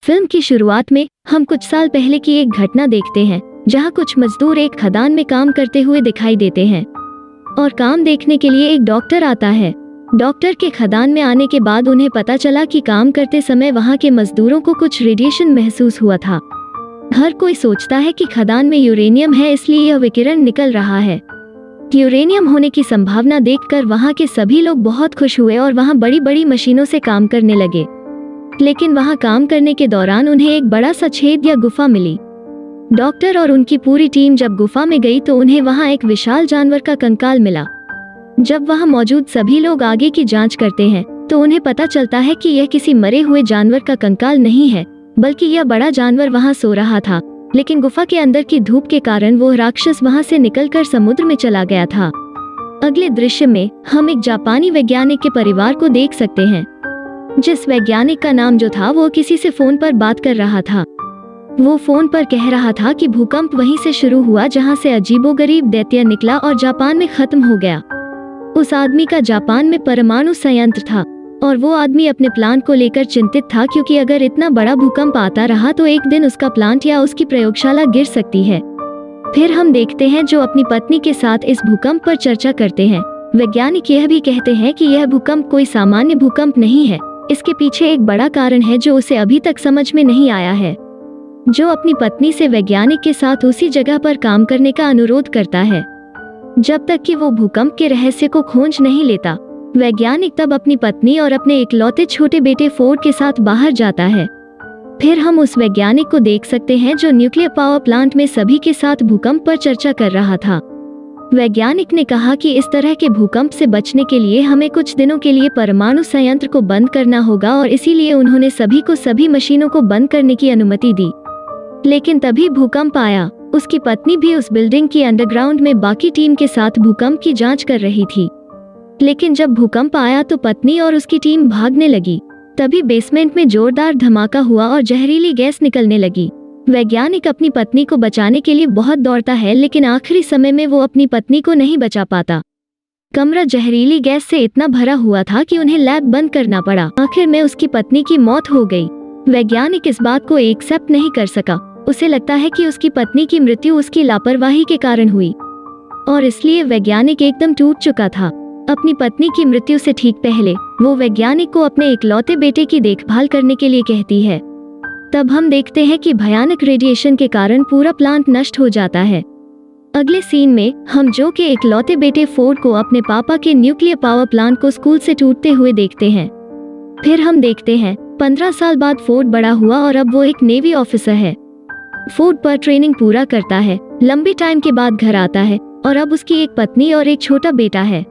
Film की शुरुआत में हम कुछ साल पहले की एक घटना देखते हैं जहां कुछ मजदूर एक खदान में काम करते हुए दिखाई देते हैं और काम देखने के लिए एक डॉक्टर आता है। डॉक्टर के खदान में आने के बाद उन्हें पता चला कि काम करते समय वहां के मजदूरों को कुछ रेडिएशन महसूस हुआ था। हर कोई सोचता है कि खदान में यूरेनियम है, इसलिए यह विकिरण निकल रहा है। यूरेनियम होने की संभावना देखकर वहां के सभी लोग बहुत खुश हुए और वहां बड़ी बड़ी मशीनों से काम करने लगे। लेकिन वहां काम करने के दौरान उन्हें एक बड़ा सा छेद या गुफा मिली। डॉक्टर और उनकी पूरी टीम जब गुफा में गई तो उन्हें वहां एक विशाल जानवर का कंकाल मिला। जब वहां मौजूद सभी लोग आगे की जांच करते हैं तो उन्हें पता चलता है कि यह किसी मरे हुए जानवर का कंकाल नहीं है, बल्कि यह बड़ा जानवर वहां सो रहा था। लेकिन गुफा के अंदर की धूप के कारण वो राक्षस वहां से निकलकर समुद्र में चला गया था। अगले दृश्य में हम एक जापानी वैज्ञानिक के परिवार को देख सकते हैं। जिस वैज्ञानिक का नाम जो था वो किसी से फोन पर बात कर रहा था। वो फोन पर कह रहा था कि भूकंप वहीं से शुरू हुआ जहां से अजीबोगरीब दैत्य निकला और जापान में खत्म हो गया। उस आदमी का जापान में परमाणु संयंत्र था और वो आदमी अपने प्लांट को लेकर चिंतित था, क्योंकि अगर इतना बड़ा भूकंप आता रहा तो एक दिन उसका प्लांट या उसकी प्रयोगशाला गिर सकती है। फिर हम देखते हैं जो अपनी पत्नी के साथ इस भूकंप पर चर्चा करते हैं। वैज्ञानिक यह भी कहते हैं कि यह भूकंप कोई सामान्य भूकंप नहीं है, इसके पीछे एक बड़ा कारण है जो उसे अभी तक समझ में नहीं आया है। जो अपनी पत्नी से वैज्ञानिक के साथ उसी जगह पर काम करने का अनुरोध करता है जब तक कि वो भूकंप के रहस्य को खोज नहीं लेता। वैज्ञानिक तब अपनी पत्नी और अपने इकलौते छोटे बेटे फोर्ड के साथ बाहर जाता है। फिर हम उस वैज्ञानिक को देख सकते हैं जो न्यूक्लियर पावर प्लांट में सभी के साथ भूकंप पर चर्चा कर रहा था। वैज्ञानिक ने कहा कि इस तरह के भूकंप से बचने के लिए हमें कुछ दिनों के लिए परमाणु संयंत्र को बंद करना होगा और इसीलिए उन्होंने सभी को सभी मशीनों को बंद करने की अनुमति दी। लेकिन तभी भूकंप आया। उसकी पत्नी भी उस बिल्डिंग की अंडरग्राउंड में बाकी टीम के साथ भूकंप की जांच कर रही थी। लेकिन जब भूकंप आया तो पत्नी और उसकी टीम भागने लगी। तभी बेसमेंट में जोरदार धमाका हुआ और जहरीली गैस निकलने लगी। वैज्ञानिक अपनी पत्नी को बचाने के लिए बहुत दौड़ता है, लेकिन आखिरी समय में वो अपनी पत्नी को नहीं बचा पाता। कमरा जहरीली गैस से इतना भरा हुआ था कि उन्हें लैब बंद करना पड़ा। आखिर में उसकी पत्नी की मौत हो गई। वैज्ञानिक इस बात को एक्सेप्ट नहीं कर सका। उसे लगता है कि उसकी पत्नी की मृत्यु उसकी लापरवाही के कारण हुई और इसलिए वैज्ञानिक एकदम टूट चुका था। अपनी पत्नी की मृत्यु से ठीक पहले वो वैज्ञानिक को अपने इकलौते बेटे की देखभाल करने के लिए कहती है। तब हम देखते हैं कि भयानक रेडिएशन के कारण पूरा प्लांट नष्ट हो जाता है। अगले सीन में हम जो के इकलौते बेटे फोर्ड को अपने पापा के न्यूक्लियर पावर प्लांट को स्कूल से टूटते हुए देखते हैं। फिर हम देखते हैं 15 साल बाद फोर्ड बड़ा हुआ और अब वो एक नेवी ऑफिसर है। फोर्ड पर ट्रेनिंग पूरा करता है, लंबी टाइम के बाद घर आता है और अब उसकी एक पत्नी और एक छोटा बेटा है।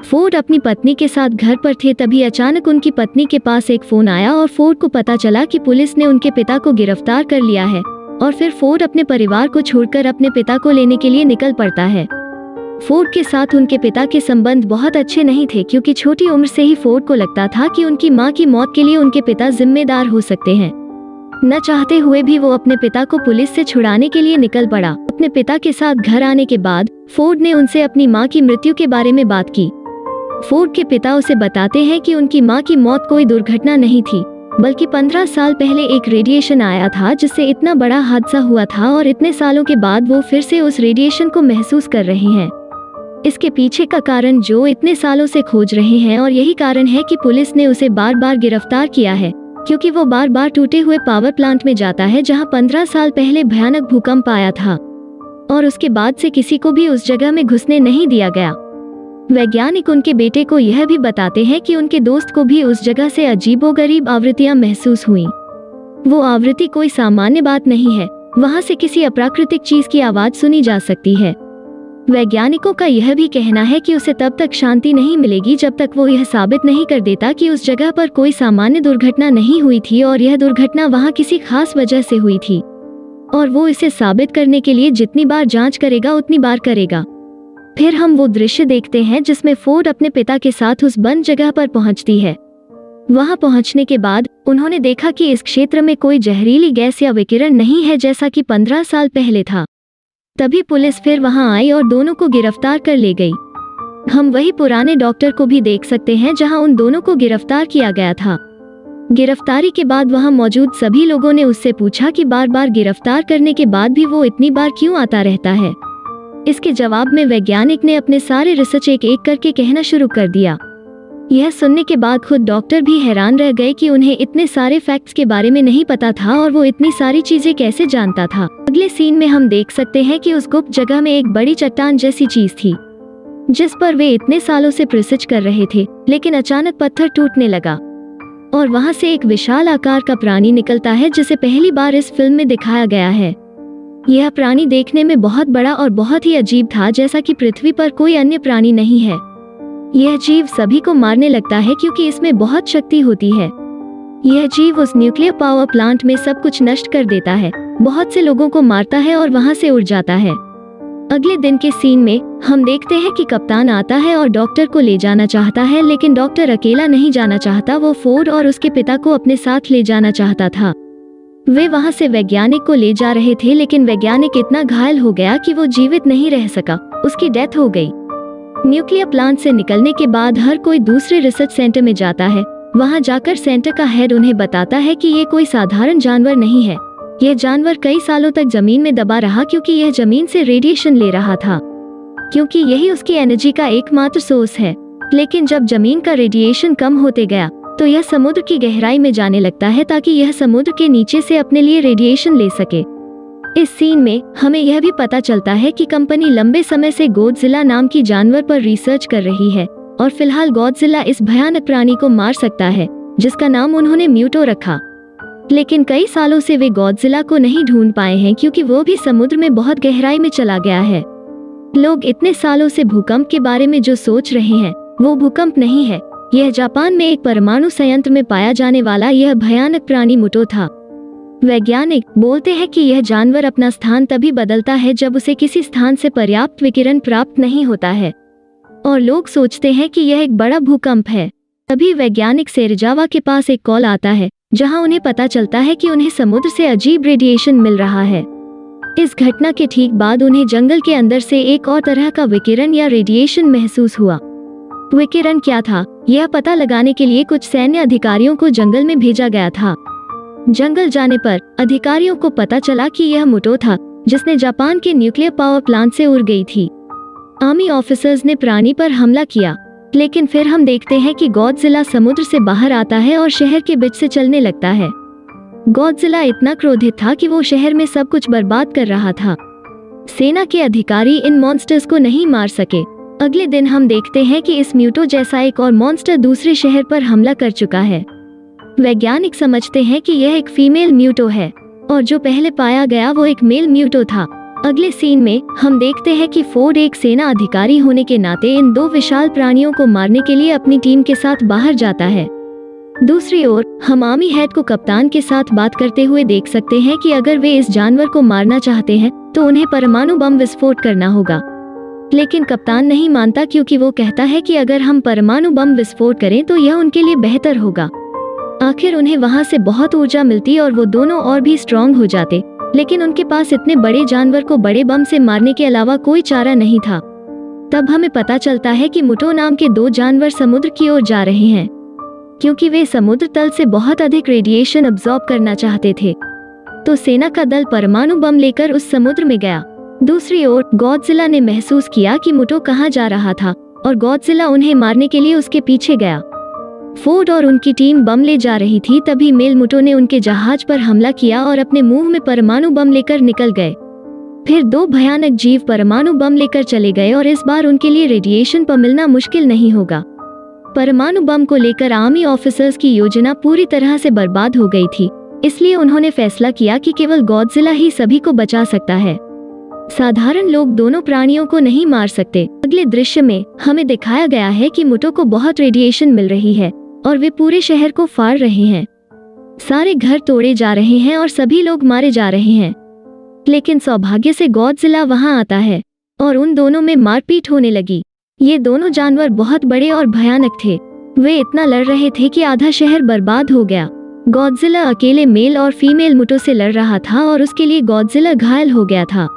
फोर्ड अपनी पत्नी के साथ घर पर थे, तभी अचानक उनकी पत्नी के पास एक फोन आया और फोर्ड को पता चला कि पुलिस ने उनके पिता को गिरफ्तार कर लिया है। और फिर फोर्ड अपने परिवार को छोड़कर अपने पिता को लेने के लिए निकल पड़ता है। फोर्ड के साथ उनके पिता के संबंध बहुत अच्छे नहीं थे, क्योंकि छोटी उम्र से ही फोर्ड को लगता था कि उनकी मां की मौत के लिए उनके पिता जिम्मेदार हो सकते हैं। न चाहते हुए भी वो अपने पिता को पुलिस से छुड़ाने के लिए निकल पड़ा। अपने पिता के साथ घर आने के बाद फोर्ड ने उनसे अपनी मां की मृत्यु के बारे में बात की। फोर्ड के पिता उसे बताते हैं कि उनकी मां की मौत कोई दुर्घटना नहीं थी, बल्कि 15 साल पहले एक रेडिएशन आया था जिससे इतना बड़ा हादसा हुआ था और इतने सालों के बाद वो फिर से उस रेडिएशन को महसूस कर रहे हैं। इसके पीछे का कारण जो इतने सालों से खोज रहे हैं, और यही कारण है कि पुलिस ने उसे बार बार गिरफ्तार किया है, क्योंकि वो बार बार टूटे हुए पावर प्लांट में जाता है जहां 15 साल पहले भयानक भूकंप आया था और उसके बाद से किसी को भी उस जगह में घुसने नहीं दिया गया। वैज्ञानिक उनके बेटे को यह भी बताते हैं कि उनके दोस्त को भी उस जगह से अजीबोगरीब आवृत्तियां महसूस हुई। वो आवृत्ति कोई सामान्य बात नहीं है, वहां से किसी अप्राकृतिक चीज की आवाज सुनी जा सकती है। वैज्ञानिकों का यह भी कहना है कि उसे तब तक शांति नहीं मिलेगी जब तक वो यह साबित नहीं कर देता कि उस जगह पर कोई सामान्य दुर्घटना नहीं हुई थी और यह दुर्घटना वहां किसी खास वजह से हुई थी। और वो इसे साबित करने के लिए जितनी बार जांच करेगा उतनी बार करेगा। फिर हम वो दृश्य देखते हैं जिसमें फोर्ड अपने पिता के साथ उस बंद जगह पर पहुंचती है। वहां पहुंचने के बाद उन्होंने देखा कि इस क्षेत्र में कोई जहरीली गैस या विकिरण नहीं है जैसा कि 15 साल पहले था। तभी पुलिस फिर वहां आई और दोनों को गिरफ्तार कर ले गई। हम वही पुराने डॉक्टर को भी देख सकते हैं जहां उन दोनों को गिरफ्तार किया गया था। गिरफ्तारी के बाद वहां मौजूद सभी लोगों ने उससे पूछा कि बार बार गिरफ्तार करने के बाद भी वो इतनी बार क्यों आता रहता है। इसके जवाब में वैज्ञानिक ने अपने सारे रिसर्च एक एक करके कहना शुरू कर दिया। यह सुनने के बाद खुद डॉक्टर भी हैरान रह गए कि उन्हें इतने सारे फैक्ट्स के बारे में नहीं पता था और वो इतनी सारी चीजें कैसे जानता था। अगले सीन में हम देख सकते हैं कि उस गुप्त जगह में एक बड़ी चट्टान जैसी चीज थी जिस पर वे इतने सालों से रिसर्च कर रहे थे, लेकिन अचानक पत्थर टूटने लगा और वहां से एक विशाल आकार का प्राणी निकलता है जिसे पहली बार इस फिल्म में दिखाया गया है। यह प्राणी देखने में बहुत बड़ा और बहुत ही अजीब था, जैसा कि पृथ्वी पर कोई अन्य प्राणी नहीं है। यह जीव सभी को मारने लगता है क्योंकि इसमें बहुत शक्ति होती है। यह जीव उस न्यूक्लियर पावर प्लांट में सब कुछ नष्ट कर देता है, बहुत से लोगों को मारता है और वहां से उड़ जाता है। अगले दिन के सीन में हम देखते हैं कि कप्तान आता है और डॉक्टर को ले जाना चाहता है, लेकिन डॉक्टर अकेला नहीं जाना चाहता। वो फोर्ड और उसके पिता को अपने साथ ले जाना चाहता था। वे वहां से वैज्ञानिक को ले जा रहे थे, लेकिन वैज्ञानिक इतना घायल हो गया कि वो जीवित नहीं रह सका, उसकी डेथ हो गई। न्यूक्लियर प्लांट से निकलने के बाद हर कोई दूसरे रिसर्च सेंटर में जाता है। वहां जाकर सेंटर का हेड उन्हें बताता है कि ये कोई साधारण जानवर नहीं है। यह जानवर कई सालों तक जमीन में दबा रहा क्योंकि यह जमीन से रेडिएशन ले रहा था, क्योंकि यही उसकी एनर्जी का एकमात्र सोर्स है। लेकिन जब जमीन का रेडिएशन कम होते गया तो यह समुद्र की गहराई में जाने लगता है ताकि यह समुद्र के नीचे से अपने लिए रेडिएशन ले सके। इस सीन में हमें यह भी पता चलता है कि कंपनी लंबे समय से गॉडजिला नाम की जानवर पर रिसर्च कर रही है और फिलहाल गॉडजिला इस भयानक प्राणी को मार सकता है जिसका नाम उन्होंने म्यूटो रखा। लेकिन कई सालों से वे गॉडजिला को नहीं ढूंढ पाए हैं क्योंकि वो भी समुद्र में बहुत गहराई में चला गया है। लोग इतने सालों से भूकंप के बारे में जो सोच रहे हैं वो भूकंप नहीं है, यह जापान में एक परमाणु संयंत्र में पाया जाने वाला यह भयानक प्राणी मुटो था। वैज्ञानिक बोलते हैं कि यह जानवर अपना स्थान तभी बदलता है जब उसे किसी स्थान से पर्याप्त विकिरण प्राप्त नहीं होता है, और लोग सोचते हैं कि यह एक बड़ा भूकंप है। तभी वैज्ञानिक सेरजावा के पास एक कॉल आता है जहां उन्हें पता चलता है कि उन्हें समुद्र से अजीब रेडिएशन मिल रहा है। इस घटना के ठीक बाद उन्हें जंगल के अंदर से एक और तरह का विकिरण या रेडिएशन महसूस हुआ। विकिरण क्या था, यह पता लगाने के लिए कुछ सैन्य अधिकारियों को जंगल में भेजा गया था। जंगल जाने पर अधिकारियों को पता चला कि यह मुटो था जिसने जापान के न्यूक्लियर पावर प्लांट से उड़ गई थी। आर्मी ऑफिसर्स ने प्राणी पर हमला किया, लेकिन फिर हम देखते हैं कि गॉडजिला समुद्र से बाहर आता है और शहर के बीच से चलने लगता है। गॉडजिला इतना क्रोधित था कि वो शहर में सब कुछ बर्बाद कर रहा था। सेना के अधिकारी इन मॉन्स्टर्स को नहीं मार सके। अगले दिन हम देखते हैं कि इस म्यूटो जैसा एक और मॉन्स्टर दूसरे शहर पर हमला कर चुका है। वैज्ञानिक समझते हैं कि यह एक फीमेल म्यूटो है और जो पहले पाया गया वो एक मेल म्यूटो था। अगले सीन में हम देखते हैं कि फोर्ड एक सेना अधिकारी होने के नाते इन दो विशाल प्राणियों को मारने के लिए अपनी टीम के साथ बाहर जाता है। दूसरी ओर हम आर्मी हेड को कप्तान के साथ बात करते हुए देख सकते हैं कि अगर वे इस जानवर को मारना चाहते हैं तो उन्हें परमाणु बम विस्फोट करना होगा। लेकिन कप्तान नहीं मानता क्योंकि वो कहता है कि अगर हम परमाणु बम विस्फोट करें तो यह उनके लिए बेहतर होगा। आखिर उन्हें वहां से बहुत ऊर्जा मिलती और वो दोनों और भी स्ट्रांग हो जाते, लेकिन उनके पास इतने बड़े जानवर को बड़े बम से मारने के अलावा कोई चारा नहीं था। तब हमें पता चलता है कि मुटो नाम के दो जानवर समुद्र की ओर जा रहे हैं क्योंकि वे समुद्र तल से बहुत अधिक रेडिएशन अब्सॉर्ब करना चाहते थे। तो सेना का दल परमाणु बम लेकर उस समुद्र में गया। दूसरी ओर गॉडजिला ने महसूस किया कि मुटो कहाँ जा रहा था और गॉडजिला उन्हें मारने के लिए उसके पीछे गया। फोर्ड और उनकी टीम बम ले जा रही थी, तभी मेल मुटो ने उनके जहाज पर हमला किया और अपने मुंह में परमाणु बम लेकर निकल गए। फिर दो भयानक जीव परमाणु बम लेकर चले गए और इस बार उनके लिए रेडिएशन पर मिलना मुश्किल नहीं होगा। परमाणु बम को लेकर आर्मी ऑफिसर्स की योजना पूरी तरह से बर्बाद हो गई थी, इसलिए उन्होंने फैसला किया कि केवल गॉडजिला ही सभी को बचा सकता है। साधारण लोग दोनों प्राणियों को नहीं मार सकते। अगले दृश्य में हमें दिखाया गया है कि मुटो को बहुत रेडिएशन मिल रही है और वे पूरे शहर को फाड़ रहे हैं। सारे घर तोड़े जा रहे हैं और सभी लोग मारे जा रहे हैं। लेकिन सौभाग्य से गॉडजिला वहां आता है और उन दोनों में मारपीट होने लगी। ये दोनों जानवर बहुत बड़े और भयानक थे। वे इतना लड़ रहे थे कि आधा शहर बर्बाद हो गया। गॉडजिला अकेले मेल और फीमेल मुटो से लड़ रहा था और उसके लिए गॉडजिला घायल हो गया था।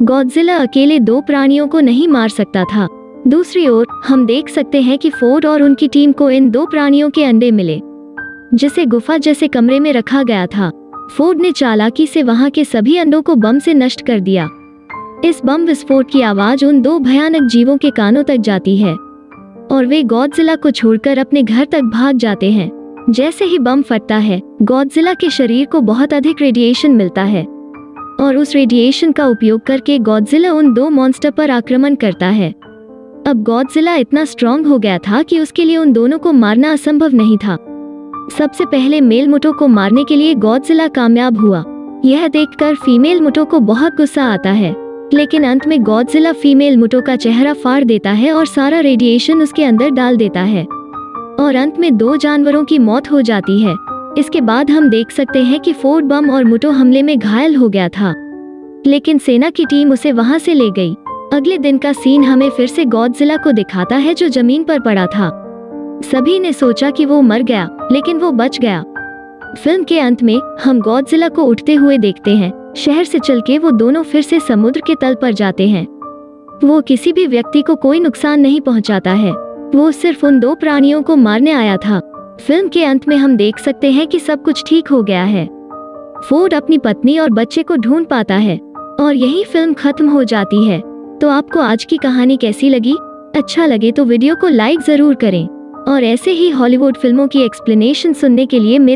गॉडजिला अकेले दो प्राणियों को नहीं मार सकता था। दूसरी ओर हम देख सकते हैं कि फोर्ड और उनकी टीम को इन दो प्राणियों के अंडे मिले। जिसे गुफा जैसे कमरे में रखा गया था। फोर्ड ने चालाकी से वहां के सभी अंडों को बम से नष्ट कर दिया। इस बम विस्फोट की आवाज उन दो भयानक जीवों के कानों तक जाती है और वे गॉडजिला को छोड़कर अपने घर तक भाग जाते हैं। जैसे ही बम फटता है, गॉडजिला के शरीर को बहुत अधिक रेडिएशन मिलता है और उस रेडिएशन का उपयोग करके गॉडजिला उन दो मॉन्स्टर पर आक्रमण करता है। अब गॉडजिला इतना स्ट्रांग हो गया था कि उसके लिए उन दोनों को मारना असंभव नहीं था। सबसे पहले मेल मुटो को मारने के लिए गॉडजिला कामयाब हुआ। यह देखकर फीमेल मुटो को बहुत गुस्सा आता है, लेकिन अंत में गॉडजिला फीमेल मुटो का चेहरा फाड़ देता है और सारा रेडिएशन उसके अंदर डाल देता है और अंत में दो जानवरों की मौत हो जाती है। इसके बाद हम देख सकते हैं कि फोर्ड बम और मुटो हमले में घायल हो गया था, लेकिन सेना की टीम उसे वहां से ले गई। अगले दिन का सीन हमें फिर से गॉडजिला को दिखाता है जो जमीन पर पड़ा था। सभी ने सोचा कि वो मर गया, लेकिन वो बच गया। फिल्म के अंत में हम गॉडजिला को उठते हुए देखते हैं। शहर से चलके वो दोनों फिर से समुद्र के तल पर जाते हैं। वो किसी भी व्यक्ति को कोई नुकसान नहीं पहुंचाता है, वो सिर्फ उन दो प्राणियों को मारने आया था। फिल्म के अंत में हम देख सकते हैं कि सब कुछ ठीक हो गया है। फोर्ड अपनी पत्नी और बच्चे को ढूंढ पाता है और यही फिल्म खत्म हो जाती है। तो आपको आज की कहानी कैसी लगी? अच्छा लगे तो वीडियो को लाइक जरूर करें और ऐसे ही हॉलीवुड फिल्मों की एक्सप्लेनेशन सुनने के लिए मेरे